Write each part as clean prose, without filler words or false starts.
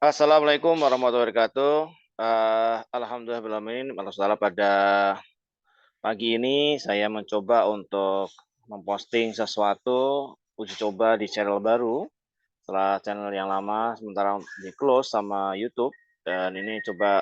Assalamualaikum warahmatullahi wabarakatuh. Alhamdulillahirobbilalamin, pada pagi ini saya mencoba untuk memposting sesuatu uji coba di channel baru, setelah channel yang lama sementara di-close sama YouTube, dan ini coba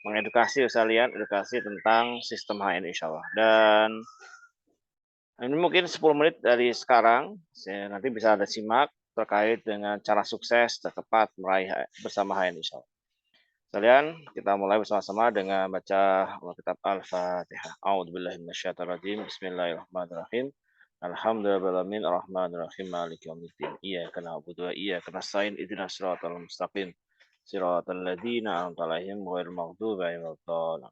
mengedukasi sekalian, edukasi tentang sistem HN insyaallah. Dan ini mungkin 10 menit dari sekarang, saya nanti bisa Anda simak terkait dengan cara sukses dan tepat meraih bersama HN insyaallah. Sekalian, kita mulai bersama-sama dengan baca kitab Al-Fatihah. A'udzubillahi minasyaitonirrajim. Bismillahirrahmanirrahim. Alhamdulillahirabbil arrahmanirrahim maliki yaumiddin. Iyyaka na'budu wa iyyaka nasta'in. Ihdinas siratal mustaqim. Siratal ladzina an'amta 'alaihim ghairil maghdubi 'alaihim waladdallin.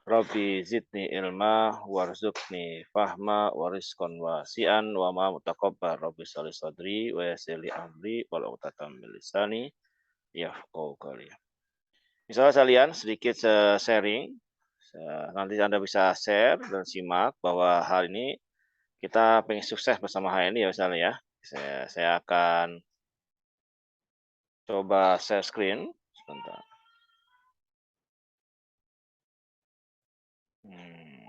Rabbi zidni ilma warzuqni fahma wa rizqan wasi'an wa ma mutaqabbal. Rabbi shrah li sadri wa yassir li amri wahlul 'uqdatam min lisani yafqahu qawli. Misalnya sekalian sedikit sharing, nanti Anda bisa share dan simak bahwa hari ini kita pengen sukses bersama HNI ya misalnya ya. Saya akan coba share screen sebentar. Hmm,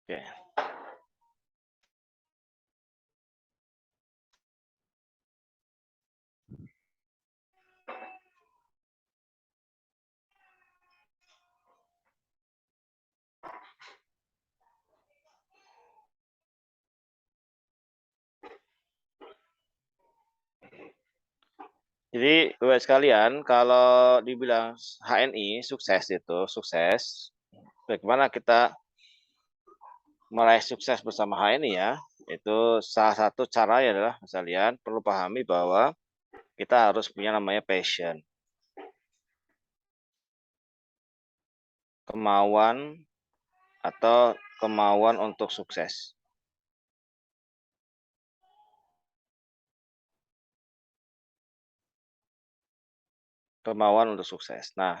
oke. Jadi Bapak sekalian, kalau dibilang HNI sukses itu sukses, bagaimana kita meraih sukses bersama HNI ya? Itu salah satu caranya adalah sekalian perlu pahami bahwa kita harus punya namanya passion, kemauan atau kemauan untuk sukses. Kemauan untuk sukses. Nah,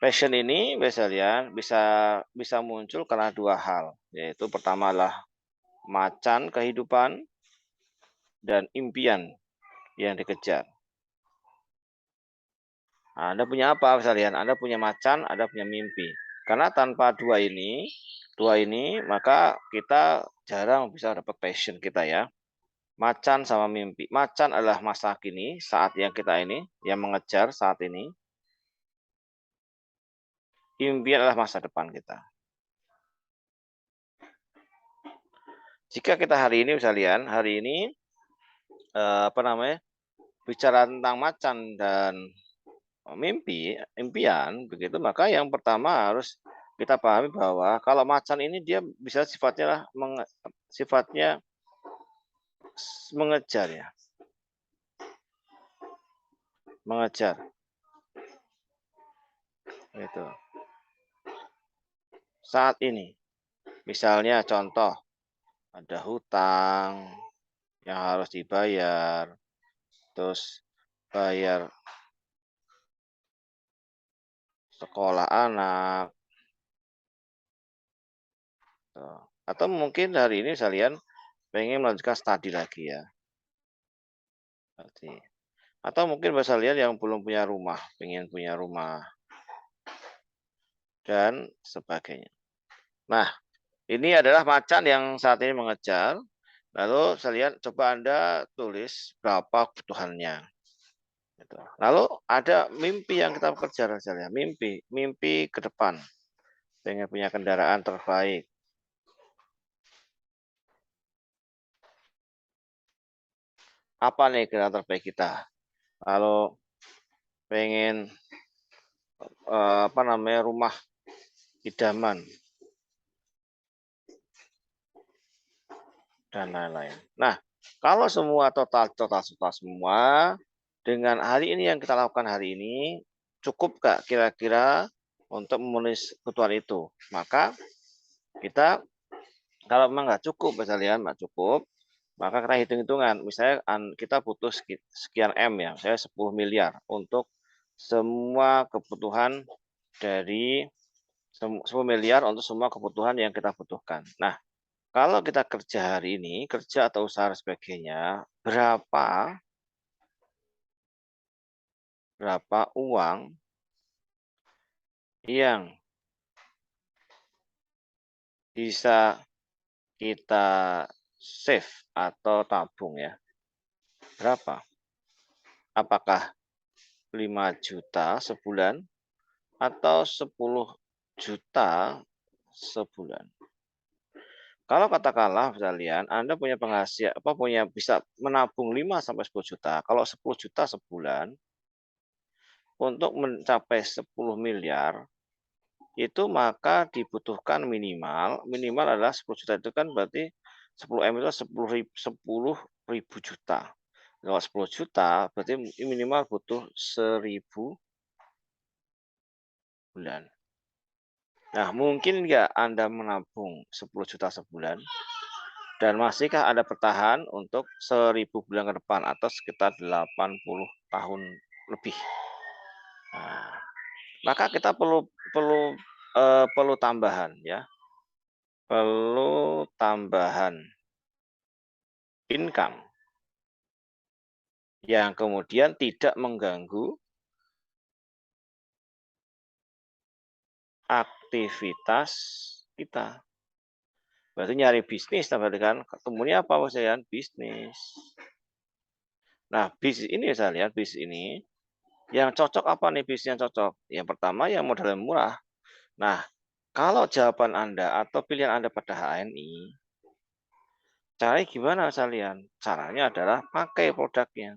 passion ini biasanya bisa bisa muncul karena dua hal, yaitu pertama adalah macan kehidupan dan impian yang dikejar. Nah, Anda punya apa sekalian? Anda punya macan, Anda punya mimpi. Karena tanpa dua ini maka kita jarang bisa dapat passion kita ya. Macan sama mimpi. Macan adalah masa kini, saat yang kita ini, yang mengejar saat ini. Impian adalah masa depan kita. Jika kita hari ini sekalian, hari ini bicara tentang macan dan impian begitu, maka yang pertama harus kita pahami bahwa kalau macan ini dia bisa sifatnya mengejar ya, mengejar itu. Saat ini, misalnya contoh ada hutang yang harus dibayar, terus bayar sekolah anak, tuh. Atau mungkin hari ini kalian pengen melanjutkan studi lagi ya. Berarti. Atau mungkin bahasa kalian yang belum punya rumah, pengen punya rumah dan sebagainya. Nah, ini adalah macan yang saat ini mengejar. Lalu saya lihat coba Anda tulis berapa kebutuhannya. Gitu. Lalu ada mimpi yang kita kejar misalnya, mimpi ke depan, pengen punya kendaraan terbaik. Apa nih kendaraan terbaik kita? Lalu pengen rumah idaman dan lain-lain. Nah, kalau semua total semua dengan hari ini yang kita lakukan hari ini cukup gak kira-kira untuk memenuhi kebutuhan itu? Maka kita kalau memang nggak cukup misalnya nggak cukup, maka kita hitung-hitungan. Misalnya kita butuh sekian M ya, misalnya 10 miliar untuk semua kebutuhan dari 10 miliar untuk semua kebutuhan yang kita butuhkan. Nah, Kalau kita kerja hari ini, kerja atau usaha dan sebagainya, berapa uang yang bisa kita save atau tabung ya? Berapa? Apakah 5 juta sebulan atau 10 juta sebulan? Kalau katakanlah sekalian Anda punya bisa menabung 5 sampai 10 juta. Kalau 10 juta sebulan untuk mencapai 10 miliar itu maka dibutuhkan minimal adalah 10 juta itu kan berarti 10 M itu 10.000 juta. Kalau 10 juta berarti minimal butuh 1.000 bulan. Nah, mungkin nggak Anda menabung 10 juta sebulan? Dan masihkah Anda bertahan untuk 1.000 bulan ke depan atau sekitar 80 tahun lebih? Nah, maka kita perlu tambahan ya, perlu tambahan income yang kemudian tidak mengganggu aktivitas kita. Berarti nyari bisnis, berarti kan ketemunya apa Mas Yan? Bisnis. Nah, bisnis ini saya lihat bisnis ini yang cocok apa nih bisnis yang cocok? Yang pertama yang modalnya murah. Nah, kalau jawaban Anda atau pilihan Anda pada HNI, caranya gimana kalian? Caranya adalah pakai produknya.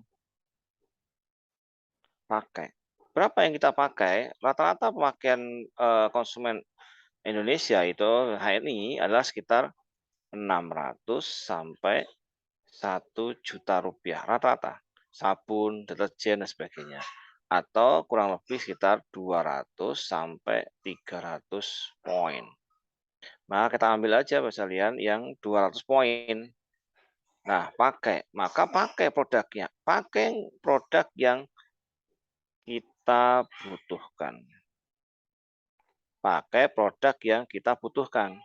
Pakai. Berapa yang kita pakai? Rata-rata pemakaian konsumen Indonesia itu HNI adalah sekitar 600 sampai 1 juta rupiah rata-rata. Sabun, deterjen, dan sebagainya. Atau kurang lebih sekitar 200 sampai 300 poin. Maka kita ambil aja misalnya yang 200 poin. Nah, maka pakai produknya. Pakai produk yang kita butuhkan. Pakai produk yang kita butuhkan.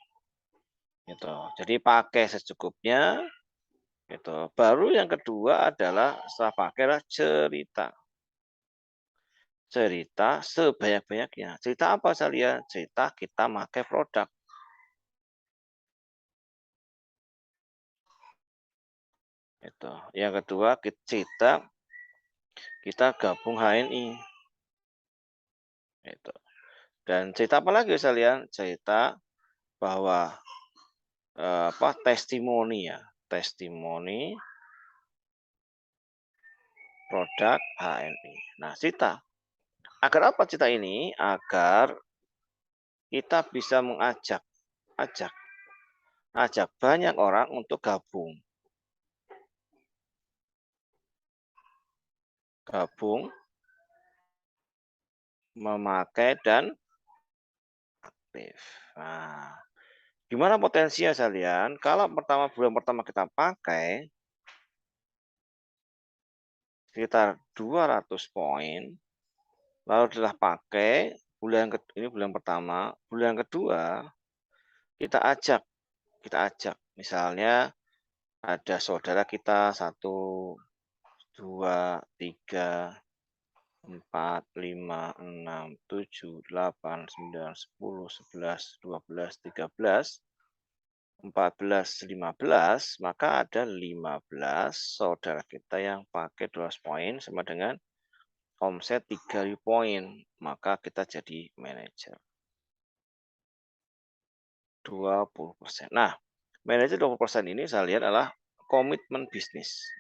Gitu. Jadi pakai secukupnya. Gitu. Baru yang kedua adalah setelah pakai adalah cerita. Cerita sebanyak-banyaknya. Cerita apa saya? Cerita kita pakai produk. Itu. Yang kedua cerita kita gabung HNI. Itu. Dan cerita apa lagi sekalian? Cerita bahwa testimoni ya, testimoni produk HNI. Nah, cerita. Agar apa cerita ini? Agar kita bisa ajak banyak orang untuk gabung memakai dan aktif. Nah, gimana potensinya kalian? Kalau bulan pertama kita pakai sekitar 200 poin, lalu setelah pakai ini bulan pertama, bulan kedua kita ajak, misalnya ada saudara kita 1, 2, 3, 4, 5, 6, 7, 8, 9, 10, 11, 12, 13, 14, 15, maka ada 15 saudara kita yang pakai 200 poin sama dengan omset 3.000 poin. Maka kita jadi manajer. 20%. Nah, manajer 20% ini saya lihat adalah komitmen bisnis.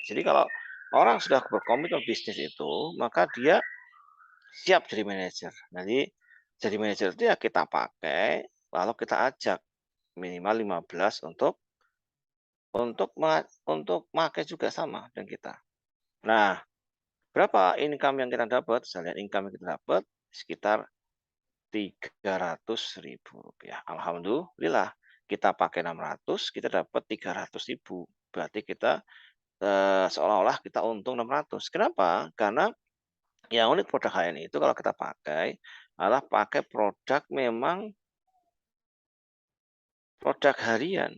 Jadi kalau orang sudah berkomitmen bisnis itu, maka dia siap jadi manajer. Jadi jadi manajer itu ya kita pakai, lalu kita ajak minimal 15 untuk pakai juga sama dengan kita. Nah, berapa income yang kita dapat? Saya lihat income yang kita dapat sekitar 300.000 rupiah. Alhamdulillah, kita pakai 600, kita dapat 300.000. Berarti kita seolah-olah kita untung 600. Kenapa? Karena yang unik produk HNI itu kalau kita pakai adalah pakai produk memang produk harian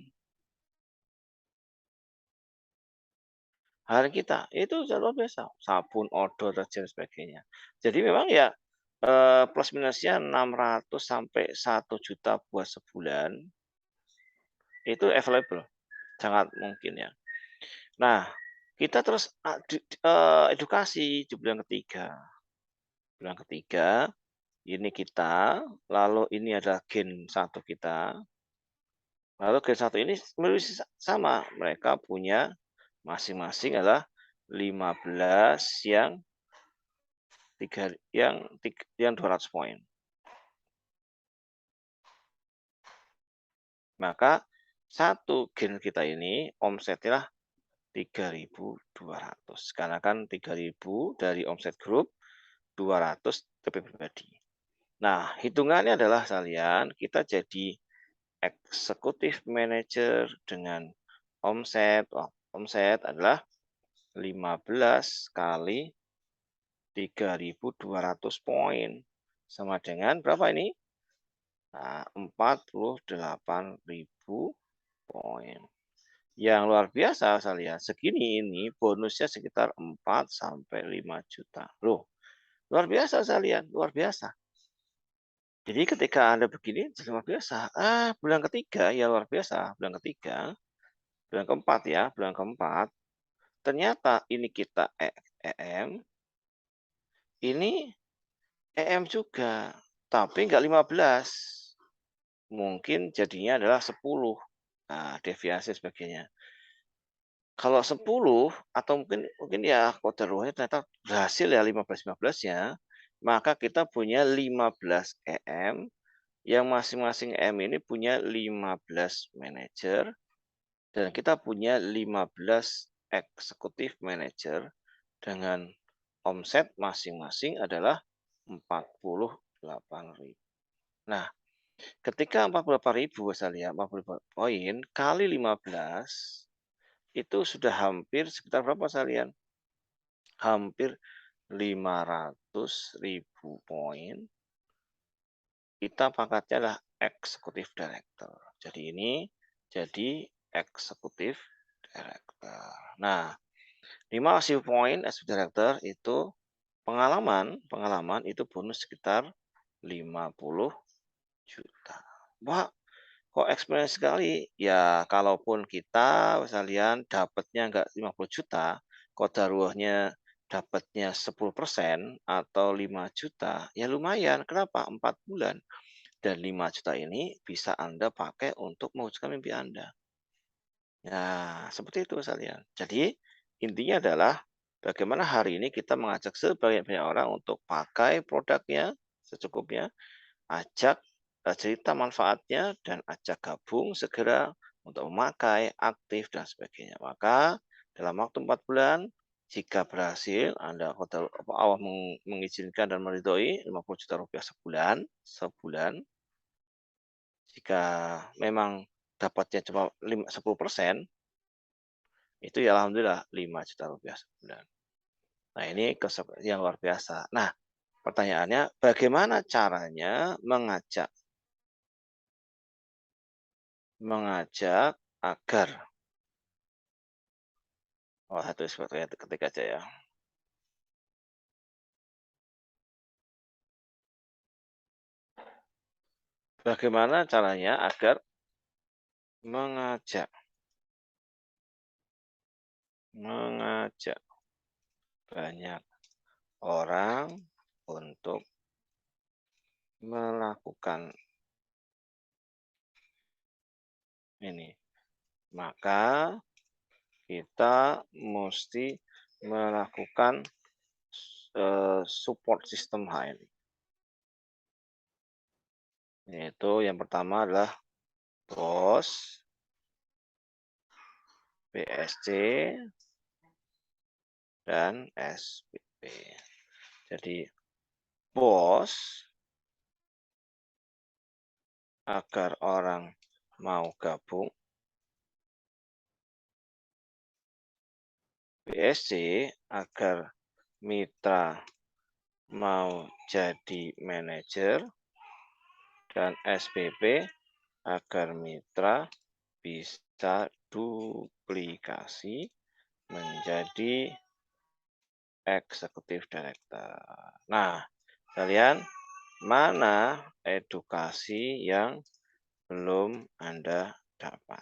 kita, itu sudah luar biasa, sabun, odol, dan sebagainya. Jadi memang ya, plus minusnya 600 sampai 1 juta buat sebulan, itu available, sangat mungkin ya. Nah, kita terus edukasi di bulan ketiga. Bulan ketiga, ini kita, lalu ini adalah gen 1 kita, lalu gen 1 ini sama, mereka punya masing-masing adalah 15 yang 200 poin. Maka satu gen kita ini omsetnya 3.200. Karena kan 3.000 dari omset grup, 200 TP pribadi. Nah, hitungannya adalah kalian kita jadi eksekutif manager dengan omset adalah 15 kali 3.200 poin. Sama dengan berapa ini? Nah, 48.000 poin. Yang luar biasa saya lihat, segini ini bonusnya sekitar 4 sampai 5 juta. Loh, luar biasa saya lihat, luar biasa. Jadi ketika Anda begini, luar biasa. Bulan ketiga ya luar biasa. Bulan ketiga, bulan keempat ya, bulan keempat. Ternyata ini kita EM, ini EM juga, tapi nggak 15. Mungkin jadinya adalah 10. Nah, deviasi sebagainya. Kalau 10 atau mungkin ya kodaruhnya ternyata berhasil ya 15-15-nya, maka kita punya 15 EM yang masing-masing EM ini punya 15 manajer dan kita punya 15 eksekutif manajer dengan omset masing-masing adalah 48.000. Nah, ketika 48.000 saya lihat 48 poin kali 15 itu sudah hampir sekitar berapa sekalian? Hampir 500.000 poin. Kita pangkatnya adalah eksekutif director. Jadi ini jadi eksekutif director. Nah, 5.000 poin eksekutif director itu pengalaman itu bonus sekitar 50 juta. Wah, kok experience sekali? Ya, kalaupun kita misalnya dapatnya enggak 50 juta, kodaruahnya dapatnya 10% atau 5 juta, ya lumayan. Kenapa? 4 bulan. Dan 5 juta ini bisa Anda pakai untuk mewujudkan mimpi Anda. Nah, seperti itu sekalian. Jadi, intinya adalah bagaimana hari ini kita mengajak sebanyak-banyak orang untuk pakai produknya secukupnya, ajak cerita manfaatnya, dan ajak gabung segera untuk memakai, aktif, dan sebagainya. Maka dalam waktu 4 bulan, jika berhasil, Allah mengizinkan dan meridhoi 50 juta rupiah sebulan, jika memang dapatnya cuma 10%, itu ya alhamdulillah 5 juta rupiah sebulan. Nah, ini yang luar biasa. Nah, pertanyaannya bagaimana caranya mengajak agar satu seperti ketik aja ya. Bagaimana caranya agar mengajak banyak orang untuk melakukan ini? Maka kita mesti melakukan support system HN. Yaitu yang pertama adalah BOS, BSC, dan SPP. Jadi BOS agar orang mau gabung, BSC agar mitra mau jadi manajer, dan SPP agar mitra bisa duplikasi menjadi eksekutif director. Nah, kalian mana edukasi yang belum Anda dapat?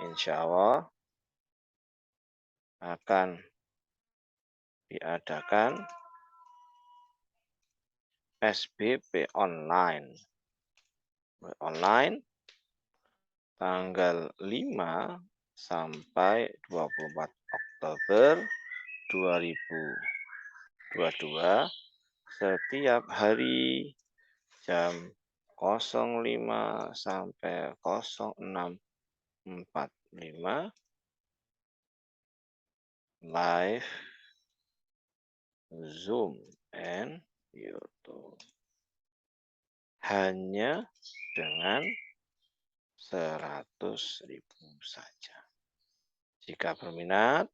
Insya Allah akan diadakan SBB online. Tanggal 5 sampai 24 Oktober 2022 setiap hari jam 05 sampai 06.45 live Zoom and YouTube. Hanya dengan 100.000 saja. Jika berminat,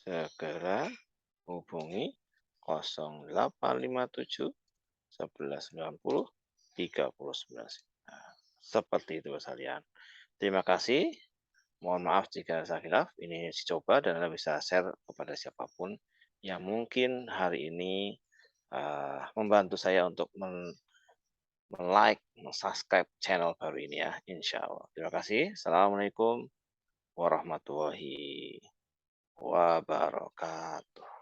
segera hubungi 0857 1190 39. Seperti itu kalian. Terima kasih. Mohon maaf jika saya khilaf. Ini dicoba dan Anda bisa share kepada siapapun yang mungkin hari ini membantu saya untuk like, subscribe channel baru ini ya, insya Allah. Terima kasih. Assalamualaikum warahmatullahi wabarakatuh.